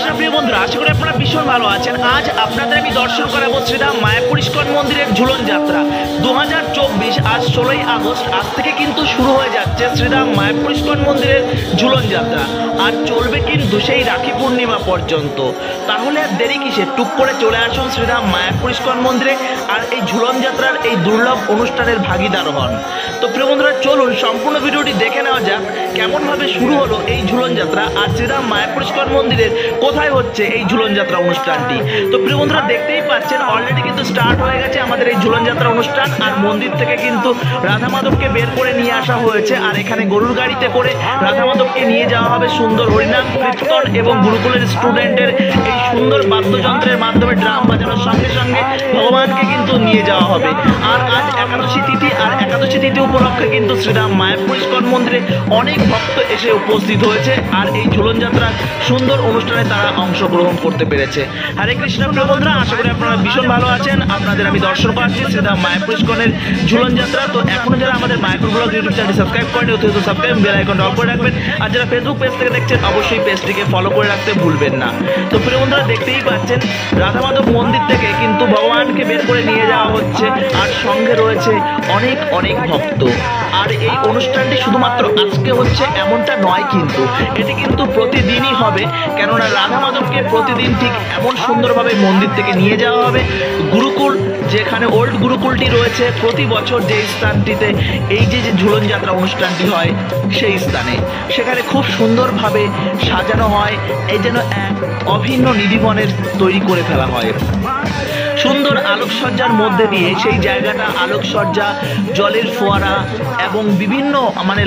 কৃষ্ণ প্রিয় বন্ধুরা, আশা করি আপনারা ভীষণ ভালো আছেন। আজ আপনাদের আমি দর্শন করাবো শ্রীরাম মায়াপুর ইস্কন মন্দিরের ঝুলন যাত্রা 2024। আজ 16ই আগস্ট। আজ থেকে কিন্তু শুরু হয়ে যাচ্ছে শ্রীরাম মায়াপুর ইস্কন মন্দিরের ঝুলন যাত্রা, আর চলবে কিন্তু সেই রাখি পূর্ণিমা পর্যন্ত। তাহলে আর দেরি কিসে, টুক করে চলে আসুন শ্রীরাম মায়াপুর ইস্কন মন্দিরে, আর এই ঝুলন যাত্রার এই দুর্লভ অনুষ্ঠানের ভাগিদার হন। তো প্রিয় বন্ধুরা, চলুন সম্পূর্ণ ভিডিওটি দেখে নেওয়া যাক কেমনভাবে শুরু হলো এই ঝুলন যাত্রা, আর শ্রীরাম মায়াপুর ইস্কন মন্দিরের কোথায় হচ্ছে এই ঝুলন যাত্রা অনুষ্ঠানটি। তো প্রিয় বন্ধুরা, দেখতেই পাচ্ছেন অলরেডি কিন্তু স্টার্ট হয়ে গেছে আমাদের এই ঝুলন যাত্রা অনুষ্ঠান। আর মন্দির থেকে কিন্তু রাধা মাধবকে বের করে নিয়ে আসা হয়েছে, আর এখানে গরুর গাড়িতে করে রাধা মাধবকে নিয়ে যাওয়া হবে সুন্দর হরিনাম কীর্তন এবং গুরুকুলের স্টুডেন্টের এই সুন্দর বাদ্যযন্ত্রের মাধ্যমে ড্রাম বাজানোর সঙ্গে সঙ্গে ভগবানকে কিন্তু নিয়ে যাওয়া হবে। আর আজ একাদশী তিথি, আর একাদশী তিথি উপলক্ষে কিন্তু শ্রীরাম মায়াপুর ইস্কন মন্দিরে অনেক ভক্ত এসে উপস্থিত হয়েছে, আর এই ঝুলন যাত্রার সুন্দর অনুষ্ঠানে তারা অংশগ্রহণ করতে পেরেছে। হরে কৃষ্ণ প্রিয় বন্ধুরা, আশা করি আপনারা ভীষণ ভালো আছেন। আপনাদের আমি দর্শন করাচ্ছি শ্রীরাম মায়াপুর ইস্কনের ঝুলন যাত্রা। তো এখনো যারা আমাদের Mayapur blog YouTube channel subscribe করেন, অতি সাবস্ক্রাইব বেল আইকনটা অল করে রাখবেন। আর যারা ফেসবুক পেজ থেকে দেখছেন, অবশ্যই পেজটিকে ফলো করে রাখতে ভুলবেন না। তো প্রিয় বন্ধুরা, দেখতেই পাচ্ছেন রাধা মাধব মন্দির থেকে কিন্তু ভগবানকে বের করে নিয়ে যাওয়া হচ্ছে, আর সঙ্গে রয়েছে অনেক অনেক ভক্ত। আর এই অনুষ্ঠানটি শুধুমাত্র আজকে হচ্ছে এমনটা নয়, কিন্তু এটি কিন্তু প্রতিদিনই হবে, কেননা রাধা মাধবকে প্রতিদিন ঠিক এমন সুন্দরভাবে মন্দির থেকে নিয়ে যাওয়া হবে গুরুকুল, যেখানে ওল্ড গুরুকুলটি রয়েছে প্রতি বছর যে স্থানটিতে এই যে ঝুলন যাত্রা অনুষ্ঠানটি হয় সেই স্থানে, সেখানে খুব সুন্দরভাবে সাজানো হয়। এই যেন এক অভিন্ন নিধিবনের তৈরি করে ফেলা হয় সুন্দর আলোকসজ্জার মধ্যে দিয়ে। সেই জায়গাটা আলোকসজ্জা, জলের ফোয়ারা এবং বিভিন্ন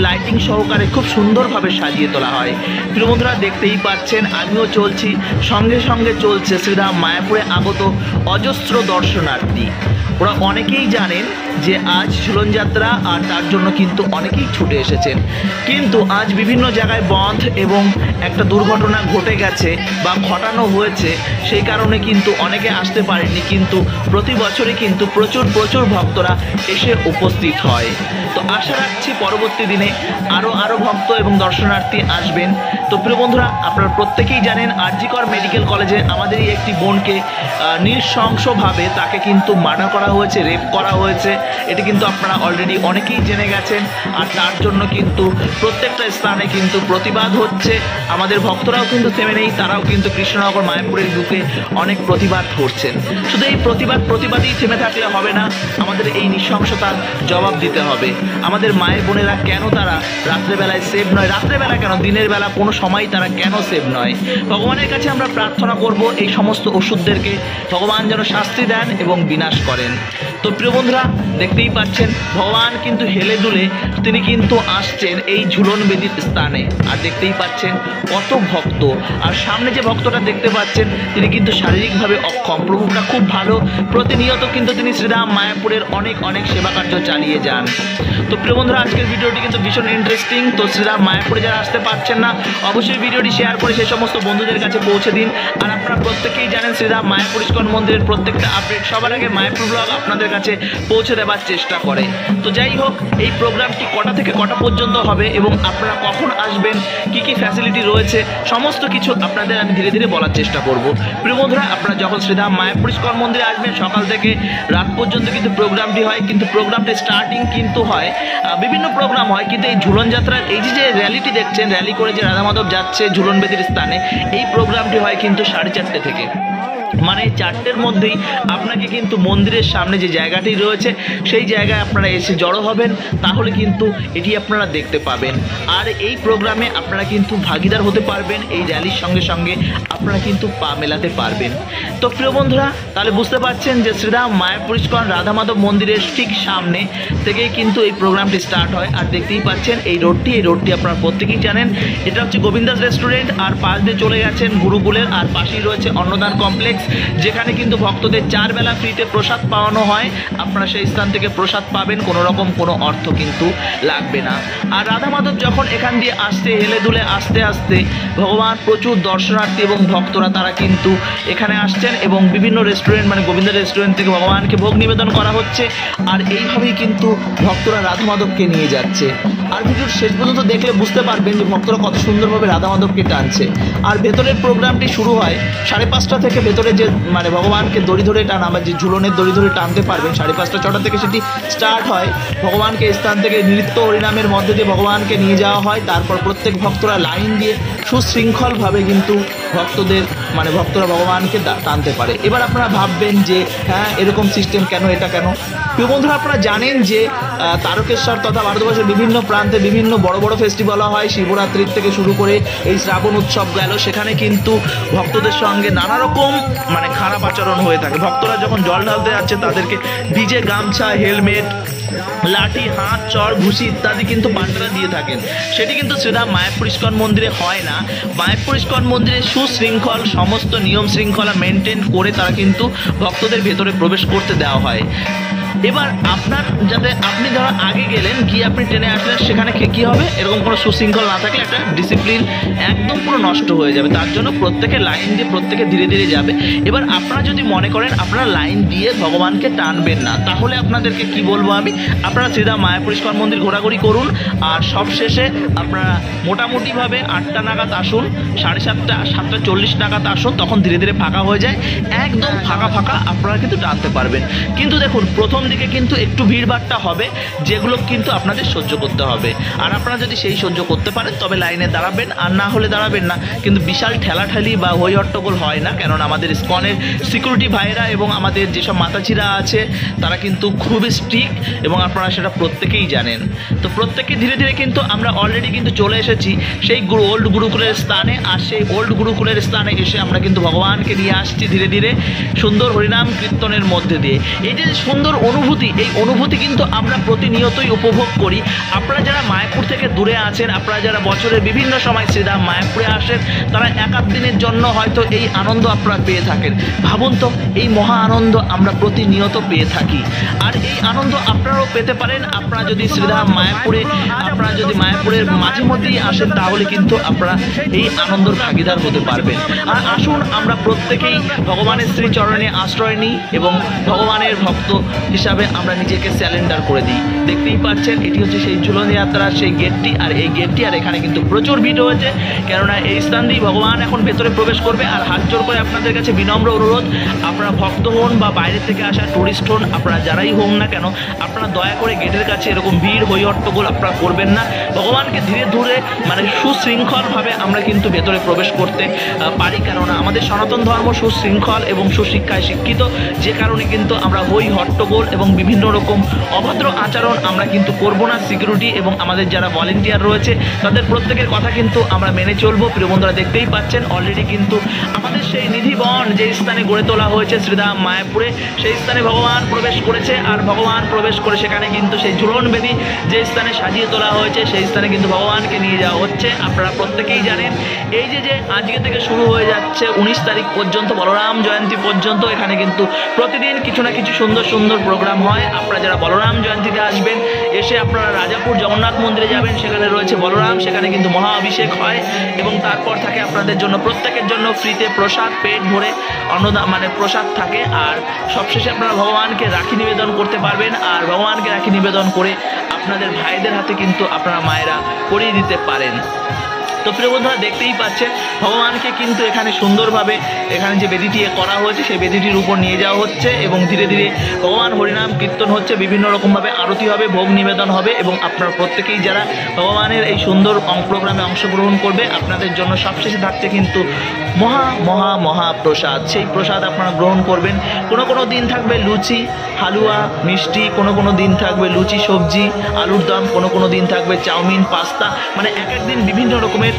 লাইটিং সহকারে খুব সুন্দরভাবে সাজিয়ে তোলা হয়। প্রিয় বন্ধুরা, দেখতেই পাচ্ছেন আমিও চলছি, সঙ্গে সঙ্গে চলছে শ্রীরাম মায়াপুরে আগত অজস্র দর্শনার্থী। ওরা অনেকেই জানেন যে আজ ঝুলন যাত্রা, আর তার জন্য কিন্তু অনেকেই ছুটে এসেছেন। কিন্তু আজ বিভিন্ন জায়গায় বন্ধ এবং একটা দুর্ঘটনা ঘটে গেছে বা ঘটানো হয়েছে, সেই কারণে কিন্তু অনেকে আসতে পারেনি। কিন্তু প্রতি বছরই কিন্তু প্রচুর ভক্তরা এসে উপস্থিত হয়। তো আশা রাখছি পরবর্তী দিনে আরও ভক্ত এবং দর্শনার্থী আসবেন। তো প্রিয় বন্ধুরা, আপনারা প্রত্যেকেই জানেন আর.জি. কর মেডিকেল কলেজে আমাদেরই একটি বোনকে নৃশংসভাবে তাকে কিন্তু মার্ডার করা হয়েছে, রেপ করা হয়েছে। এটি কিন্তু আপনারা অলরেডি অনেকেই জেনে গেছেন, আর তার জন্য কিন্তু প্রত্যেকটা স্থানে কিন্তু প্রতিবাদ হচ্ছে। আমাদের ভক্তরাও কিন্তু থেমে নেই, তারাও কিন্তু কৃষ্ণনগর মায়াপুরের বুকে অনেক প্রতিবাদ করছেন। শুধু এই প্রতিবাদই থেমে থাকলে হবে না, আমাদের এই নৃশংসতার জবাব দিতে হবে। আমাদের মায়ের বোনেরা কেন তারা রাত্রেবেলায় সেভ নয়, রাত্রেবেলা কেন, দিনের বেলা কোনো সময় তারা কেন সেভ নয়? ভগবানের কাছে আমরা প্রার্থনা করব এই সমস্ত ওষুধদেরকে ভগবান যেন শাস্তি দেন এবং বিনাশ করেন। তো প্রিয় বন্ধুরা, দেখতেই পাচ্ছেন ভগবান কিন্তু হেলে দুলে তিনি কিন্তু আসছেন এই ঝুলন বেদির স্থানে। আর দেখতেই পাচ্ছেন কত ভক্ত, আর সামনে যে ভক্তটা দেখতে পাচ্ছেন তিনি কিন্তু শারীরিকভাবে অক্ষম। প্রভুটা খুব ভালো, প্রতিনিয়ত কিন্তু তিনি শ্রীরাম মায়াপুরের অনেক সেবা কার্য চালিয়ে যান। তো প্রিয় বন্ধুরা, আজকের ভিডিওটি কিন্তু ভীষণ ইন্টারেস্টিং। তো শ্রীরাম মায়াপুরে যারা আসতে পারছেন না, অবশ্যই ভিডিওটি শেয়ার করে সেই সমস্ত বন্ধুদের কাছে পৌঁছে দিন। আর আপনারা প্রত্যেকেই জানেন শ্রীরাম মায়াপুর ইস্কন মন্দিরের প্রত্যেকটা আপডেট সবার আগে মায়াপুর ব্লগ আপনাদের কাছে পৌঁছে দেওয়ার চেষ্টা করে। তো যাই হোক, এই প্রোগ্রামটি কটা থেকে কটা পর্যন্ত হবে এবং আপনারা কখন আসবেন, কি ফ্যাসিলিটি রয়েছে, সমস্ত কিছু আপনাদের আমি ধীরে ধীরে বলার চেষ্টা করব। প্রিয় বন্ধুরা, আপনারা যখন শ্রীরাম মায়াপুর ইস্কন মন্দিরে আসবেন, সকাল থেকে রাত পর্যন্ত কিন্তু প্রোগ্রামটি হয়। কিন্তু প্রোগ্রামটি স্টার্টিং কিন্তু হয়, বিভিন্ন প্রোগ্রাম হয়, কিন্তু এই ঝুলন যাত্রার এই যে র্যালিটি দেখছেন, র্যালি করে যে রাধা মাধব যাচ্ছে ঝুলন বেদির স্থানে, এই প্রোগ্রামটি হয় কিন্তু 4:30 থেকে। 4টের মধ্যেই আপনাকে কিন্তু মন্দিরের সামনে যে জায়গাটি রয়েছে সেই জায়গায় আপনারা এসে জড়ো হবেন, তাহলে কিন্তু এটি আপনারা দেখতে পাবেন। আর এই প্রোগ্রামে আপনারা কিন্তু ভাগিদার হতে পারবেন, এই র্যালির সঙ্গে সঙ্গে আপনারা কিন্তু পা মেলাতে পারবেন। তো প্রিয় বন্ধুরা, তাহলে বুঝতে পারছেন যে শ্রীরাম মায়াপুর ইস্কন রাধা মাধব মন্দিরের ঠিক সামনে থেকেই কিন্তু এই প্রোগ্রামটি স্টার্ট হয়। আর দেখতেই পাচ্ছেন এই রোডটি আপনারা প্রত্যেকেই জানেন, এটা হচ্ছে গোবিন্দাস রেস্টুরেন্ট। আর পাশ দিয়ে চলে গেছেন গুরুকুলের, আর পাশেই রয়েছে অন্নদান কমপ্লেক্স। যেখানে কিন্তু ভক্তদের 4 বেলা ফ্রিতে প্রসাদ পাওয়ানো হয়। আপনারা সেই স্থান থেকে প্রসাদ পাবেন, কোনো রকম কোনো অর্থ কিন্তু লাগবে না। আর রাধা মাধব যখন এখান দিয়ে আসতে হেলে দুলে আস্তে আস্তে ভগবান প্রচুর দর্শনার্থী এবং ভক্তরা তারা কিন্তু এখানে আসছেন এবং বিভিন্ন রেস্টুরেন্ট মানে গোবিন্দ রেস্টুরেন্ট থেকে ভগবানকে ভোগ নিবেদন করা হচ্ছে। আর এইভাবেই কিন্তু ভক্তরা রাধা মাধবকে নিয়ে যাচ্ছে। আর ভিডিওর শেষ পর্যন্ত দেখলে বুঝতে পারবেন যে ভক্তরা কত সুন্দরভাবে রাধা মাধবকে টানছে। আর ভেতরের প্রোগ্রামটি শুরু হয় 5:30 থেকে, ভেতরে যে মানে ভগবানকে দড়ি ধরে টানা বা যে ঝুলনের দড়ি ধরে টানতে পারবেন 5:30 6টা থেকে সেটি স্টার্ট হয়। ভগবানকে স্থান থেকে নৃত্য হরিনামের মধ্যে দিয়ে ভগবানকে নিয়ে যাওয়া হয়। তারপর প্রত্যেক ভক্তরা লাইন দিয়ে সুশৃঙ্খলভাবে কিন্তু ভক্তরা ভগবানকে টানতে পারে। এবার আপনারা ভাববেন যে হ্যাঁ এরকম সিস্টেম কেন, এটা কেন? প্রিয় বন্ধুরা, আপনারা জানেন যে তারকেশ্বর তথা ভারতবর্ষের বিভিন্ন প্রান্তে বিভিন্ন বড় বড় ফেস্টিভ্যাল হয়। শিবরাত্রির থেকে শুরু করে এই শ্রাবণ উৎসব গেল, সেখানে কিন্তু ভক্তদের সঙ্গে নানা রকম খারাপ আচরণ হয়ে থাকে। ভক্তরা যখন জল ঢালতে যাচ্ছে তাদেরকে ডিজে, গামছা, হেলমেট, লাঠি, হাত, চর, ঘুষি ইত্যাদি কিন্তু পান্ডারা দিয়ে থাকেন। সেটি কিন্তু শ্রীধাম মায়াপুর ইস্কন মন্দিরে হয় না। মায়াপুর ইস্কন মন্দিরে সুশৃঙ্খল সমস্ত নিয়ম শৃঙ্খলা মেনটেন করে তারা কিন্তু ভক্তদের ভেতরে প্রবেশ করতে দেওয়া হয়। এবার আপনি ধরো আগে গেলেন, গিয়ে আপনি ট্রেনে আসলেন, সেখানে কী হবে? এরকম কোনো সুশৃঙ্খল না থাকলে একটা ডিসিপ্লিন একদম পুরো নষ্ট হয়ে যাবে। তার জন্য প্রত্যেকে লাইন দিয়ে প্রত্যেকে ধীরে ধীরে যাবে। এবার আপনারা যদি মনে করেন আপনারা লাইন দিয়ে ভগবানকে টানবেন না, তাহলে আপনাদেরকে কি বলবো আমি, আপনারা সিধা মায়াপুর ইস্কন মন্দির ঘোরাঘুরি করুন। আর সবশেষে আপনারা মোটামুটিভাবে 8টা নাগাদ আসুন, 7:30 7:40 নাগাদ আসুন, তখন ধীরে ধীরে ফাঁকা হয়ে যায়। একদম ফাঁকা আপনারা কিন্তু টানতে পারবেন। কিন্তু দেখুন প্রথম দিকে কিন্তু একটু ভিড়ভাড়টা হবে, যেগুলো কিন্তু আপনাদের সহ্য করতে হবে। আর আপনারা যদি সেই সহ্য করতে পারেন তবে লাইনে দাঁড়াবেন, আর না হলে দাঁড়াবেন না। কিন্তু বিশাল ঠেলাঠেলি বা হই হট্টগোল হয় না, কেননা আমাদের ইস্কনের সিকিউরিটি ভাইরা এবং আমাদের যেসব মাতাজিরা আছে তারা কিন্তু খুবই স্ট্রিক্ট এবং আপনারা সেটা প্রত্যেকেই জানেন। তো প্রত্যেকে ধীরে ধীরে কিন্তু আমরা অলরেডি কিন্তু চলে এসেছি সেই ওল্ড গুরুকুলের স্থানে। আর সেই ওল্ড গুরুকুলের স্থানে এসে আমরা কিন্তু ভগবানকে নিয়ে আসছি ধীরে ধীরে সুন্দর হরিনাম কীর্তনের মধ্যে দিয়ে। এই যে সুন্দর অনুভূতি, এই অনুভূতি কিন্তু আমরা প্রতিনিয়তই উপভোগ করি। আপনারা যারা মায়াপুর থেকে দূরে আছেন, আপনারা যারা বছরের বিভিন্ন সময় শ্রীধাম মায়াপুরে আসেন, তারা 1-8 দিনের জন্য হয়তো এই আনন্দ আপনারা পেয়ে থাকেন। ভাবুন তো, এই মহা আনন্দ আমরা প্রতিনিয়ত পেয়ে থাকি। আর এই আনন্দ আপনারাও পেতে পারেন আপনারা যদি শ্রীধাম মায়াপুরের মাঝে মধ্যেই আসেন, তাহলে কিন্তু আপনারা এই আনন্দের ভাগিদার হতে পারবেন। আর আসুন আমরা প্রত্যেকেই ভগবানের শ্রীচরণে আশ্রয় নিই এবং ভগবানের ভক্ত হিসাবে আমরা নিজেকে স্যালেন্ডার করে দিই। দেখতেই পাচ্ছেন এটি হচ্ছে সেই ঝুলন যাত্রার সেই গেটটি। আর এই গেটটি, আর এখানে কিন্তু প্রচুর ভিড় হয়েছে, কেননা এই স্থান দিয়ে ভগবান এখন ভেতরে প্রবেশ করবে। আর হাত জোর করে আপনাদের কাছে বিনম্র অনুরোধ, আপনারা ভক্ত হন বা বাইরে থেকে আসা টুরিস্ট হন, আপনারা যারাই হোন না কেন, আপনারা দয়া করে গেটের কাছে এরকম ভিড় হই হট্টগোল আপনারা করবেন না। ভগবানকে ধীরে ধীরে সুশৃঙ্খলভাবে আমরা কিন্তু ভেতরে প্রবেশ করতে পারি, কেননা আমাদের সনাতন ধর্ম সুশৃঙ্খল এবং সুশিক্ষায় শিক্ষিত। যে কারণে কিন্তু আমরা হই হট্টগোল এবং বিভিন্ন রকম অভদ্র আচরণ আমরা কিন্তু করব না। সিকিউরিটি এবং আমাদের যারা ভলেন্টিয়ার রয়েছে তাদের প্রত্যেকের কথা কিন্তু আমরা মেনে চলবো। প্রিয় বন্ধুরা, দেখতেই পাচ্ছেন অলরেডি কিন্তু আমাদের সেই নিধিবন যে স্থানে গড়ে তোলা হয়েছে শ্রীধাম মায়াপুরে, সেই স্থানে ভগবান প্রবেশ করেছে। আর ভগবান প্রবেশ করে সেখানে কিন্তু সেই ঝুলন বেদি যে স্থানে সাজিয়ে তোলা হয়েছে, সেই স্থানে কিন্তু ভগবানকে নিয়ে যাওয়া হচ্ছে। আপনারা প্রত্যেকেই জানেন এই যে আজকে থেকে শুরু হয়ে যাচ্ছে 19 তারিখ পর্যন্ত, বলরাম জয়ন্তী পর্যন্ত এখানে কিন্তু প্রতিদিন কিছু না কিছু সুন্দর সুন্দর প্রোগ্রাম হয়। আপনারা যারা বলরাম জয়ন্তীতে আসবেন, এসে আপনারা রাজাপুর জগন্নাথ মন্দিরে যাবেন, সেখানে রয়েছে বলরাম, সেখানে কিন্তু মহা অভিষেক হয় এবং তারপর থাকে আপনাদের জন্য প্রত্যেকের জন্য ফ্রিতে প্রসাদ, পেট ভরে অন্নদান প্রসাদ থাকে। আর সবশেষে আপনারা ভগবানকে রাখি নিবেদন করতে পারবেন। আর ভগবানকে রাখি নিবেদন করে আপনাদের ভাইদের হাতে কিন্তু আপনারা মায়েরা পরিয়ে দিতে পারেন। তো প্রিয় বন্ধুরা, দেখতেই পাচ্ছেন ভগবানকে কিন্তু এখানে সুন্দরভাবে এখানে যে বেদিটি করা হয়েছে সেই বেদিটির উপর নিয়ে যাওয়া হচ্ছে এবং ধীরে ধীরে ভগবান হরিনাম কীর্তন হচ্ছে, বিভিন্ন রকমভাবে আরতি হবে, ভোগ নিবেদন হবে এবং আপনারা প্রত্যেকেই যারা ভগবানের এই সুন্দর প্রোগ্রামে অংশগ্রহণ করবে, আপনাদের জন্য সবশেষে থাকছে কিন্তু মহা মহা মহা প্রসাদ। সেই প্রসাদ আপনারা গ্রহণ করবেন। কোনো দিন থাকবে লুচি, হালুয়া, মিষ্টি, কোনো দিন থাকবে লুচি, সবজি, আলুর দম, কোনো দিন থাকবে চাউমিন, পাস্তা, এক একদিন বিভিন্ন রকমের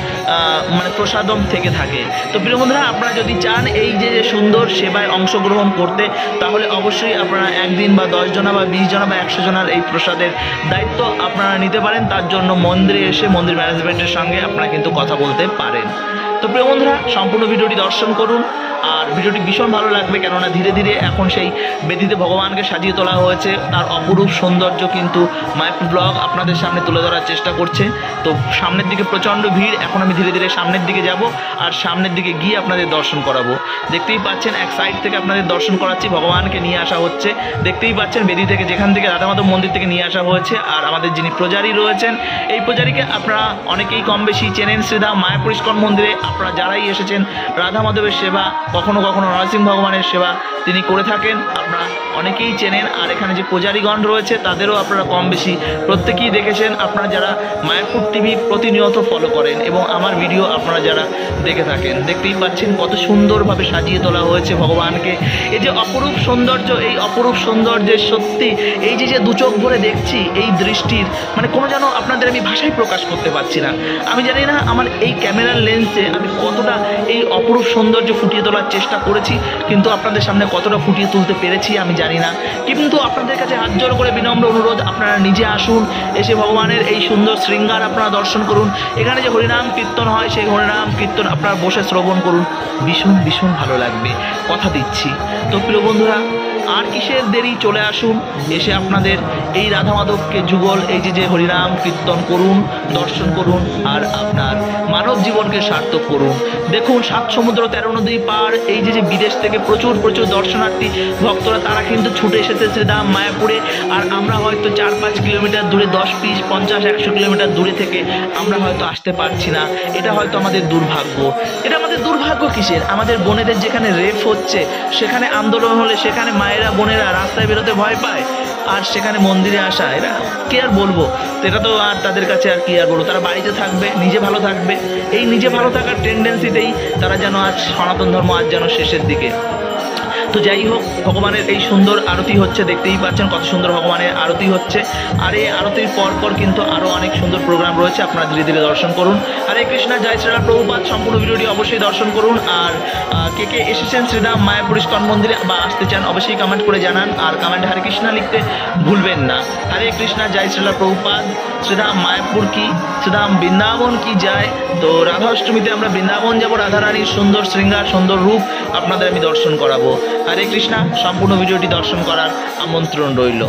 প্রসাদম থেকে থাকে। তো প্রিয় বন্ধুরা, আপনারা যদি চান এই যে সুন্দর সেবায় অংশগ্রহণ করতে, তাহলে অবশ্যই আপনারা একদিন বা 10 জনা বা 20 জনা বা 100 জনার এই প্রসাদের দায়িত্ব আপনারা নিতে পারেন। তার জন্য মন্দিরে এসে মন্দির ম্যানেজমেন্টের সঙ্গে আপনারা কিন্তু কথা বলতে পারেন। তো প্রিয় বন্ধুরা, সম্পূর্ণ ভিডিওটি দর্শন করুন। আর ভিডিওটি ভীষণ ভালো লাগবে, কেননা ধীরে ধীরে এখন সেই বেদিতে ভগবানকে সাজিয়ে তোলা হয়েছে। তার অপরূপ সৌন্দর্য কিন্তু মায়াপুর ব্লগ আপনাদের সামনে তুলে ধরার চেষ্টা করছে। তো সামনের দিকে প্রচণ্ড ভিড়, এখন আমি ধীরে ধীরে সামনের দিকে যাব আর সামনের দিকে গিয়ে আপনাদের দর্শন করাবো। দেখতেই পাচ্ছেন এক সাইড থেকে আপনাদের দর্শন করাচ্ছি, ভগবানকে নিয়ে আসা হচ্ছে। দেখতেই পাচ্ছেন বেদি থেকে, যেখান থেকে রাধা মাধব মন্দির থেকে নিয়ে আসা হয়েছে। আর আমাদের যিনি পূজারী রয়েছেন, এই পূজারীকে আপনারা অনেকেই কম বেশি চেনেন। শ্রীধাম মায়াপুর ইস্কন মন্দিরে আপনারা যারাই এসেছেন, রাধা মাধবের সেবা, কখনো কখনো নরসিংহ ভগবানের সেবা তিনি করে থাকেন, আপনারা অনেকেই চেনেন। আর এখানে যে পূজারীগণ রয়েছে তাদেরও আপনারা কম বেশি প্রত্যেকেই দেখেছেন, আপনারা যারা মায়াপুর টিভি প্রতিনিয়ত ফলো করেন এবং আমার ভিডিও আপনারা যারা দেখে থাকেন। দেখতেই পাচ্ছেন কত সুন্দরভাবে সাজিয়ে তোলা হয়েছে ভগবানকে। এই যে অপরূপ সৌন্দর্য, এই অপরূপ সৌন্দর্যের সত্যি এই যে দু চোখ ভরে দেখছি, এই দৃষ্টির মানে কোনো যেন আপনাদের আমি ভাষায় প্রকাশ করতে পারছি না। আমি জানি না আমার এই ক্যামেরার লেন্সে আমি কতটা এই অপরূপ সৌন্দর্য ফুটিয়ে তোলার চেষ্টা করেছি, কিন্তু আপনাদের সামনে কতটা ফুটিয়ে তুলতে পেরেছি আমি জানি না। কিন্তু আপনাদের কাছে হাত জোড় করে বিনম্র অনুরোধ, আপনারা নিজে আসুন, এসে ভগবানের এই সুন্দর শৃঙ্গার আপনারা দর্শন করুন। এখানে যে হরিনাম কীর্তন হয়, সেই হরিনাম কীর্তন আপনারা বসে শ্রবণ করুন, ভীষণ ভীষণ ভালো লাগবে, কথা দিচ্ছি। তো প্রিয় বন্ধুরা, আর কিসের দেরি, চলে আসুন, এসে আপনাদের এই রাধা মাধবকে যুগল এই যে হরিনাম কীর্তন করুন, দর্শন করুন আর আপনার মানব জীবনকে সার্থক করুন। দেখুন 7 সমুদ্র 13 নদী পার, এই যে বিদেশ থেকে প্রচুর প্রচুর দর্শনার্থী ভক্তরা তারা কিন্তু ছুটে এসেছে শ্রীধাম মায়াপুরে। আর আমরা হয়তো 4-5 কিলোমিটার দূরে, 10, 20, 50, 100 কিলোমিটার দূরে থেকে আমরা হয়তো আসতে পারছি না। এটা হয়তো আমাদের দুর্ভাগ্য। এটা আমাদের দুর্ভাগ্য কিসের? আমাদের বোনেদের যেখানে রেপ হচ্ছে, সেখানে আন্দোলন হলে সেখানে মায়েরা বোনেরা রাস্তায় বেরোতে ভয় পায়, আর সেখানে মন্দিরে আসা, এরা কি আর বলবো। তো এটা তো আর তাদের কাছে আর কি আর বলবো, তারা বাড়িতে থাকবে, নিজে ভালো থাকবে। এই নিজে ভালো থাকার টেন্ডেন্সিতেই তারা যেন আজ সনাতন ধর্ম আজ যেন শেষের দিকে। তো যাই হোক, ভগবানের এই সুন্দর আরতি হচ্ছে, দেখতেই পাচ্ছেন কত সুন্দর ভগবানের আরতি হচ্ছে। আর এই আরতির পর কিন্তু আরও অনেক সুন্দর প্রোগ্রাম রয়েছে, আপনারা ধীরে ধীরে দর্শন করুন। হরে কৃষ্ণ, জয় শ্রীরাম প্রভুপাদ। সম্পূর্ণ ভিডিওটি অবশ্যই দর্শন করুন। আর কে কে এসেছেন শ্রীধাম মায়াপুর ইস্কন মন্দিরে বা আসতে চান, অবশ্যই কমেন্ট করে জানান। আর কমেন্টে হরে কৃষ্ণ লিখতে ভুলবেন না। হরে কৃষ্ণ, জয় শ্রীরাম প্রভুপাদ। শ্রীধাম মায়াপুর কি, শ্রীধাম বৃন্দাবন কি যায়। তো রাধা অষ্টমীতে আমরা বৃন্দাবন যাব, রাধারানীর সুন্দর শৃঙ্গার, সুন্দর রূপ আপনাদের আমি দর্শন করাবো। হরে কৃষ্ণা, সম্পূর্ণ ভিডিওটি দর্শন করার আমন্ত্রণ রইল।